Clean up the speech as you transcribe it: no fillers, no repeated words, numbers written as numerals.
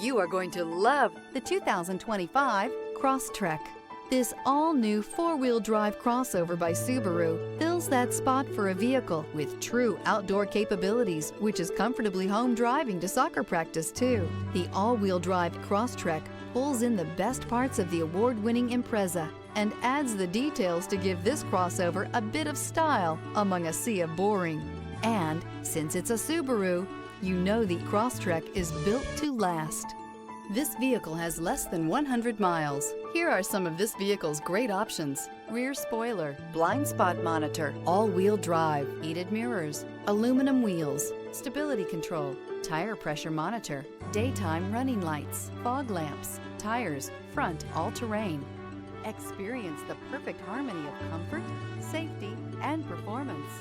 You are going to love the 2025 Crosstrek. This all-new four-wheel drive crossover by Subaru fills that spot for a vehicle with true outdoor capabilities, which is comfortably home driving to soccer practice too. The all-wheel drive Crosstrek pulls in the best parts of the award-winning Impreza and adds the details to give this crossover a bit of style among a sea of boring. And since it's a Subaru, you know the Crosstrek is built to last. This vehicle has less than 100 miles. Here are some of this vehicle's great options: rear spoiler, blind spot monitor, all-wheel drive, heated mirrors, aluminum wheels, stability control, tire pressure monitor, daytime running lights, fog lamps, tires, front all-terrain. Experience the perfect harmony of comfort, safety, and performance.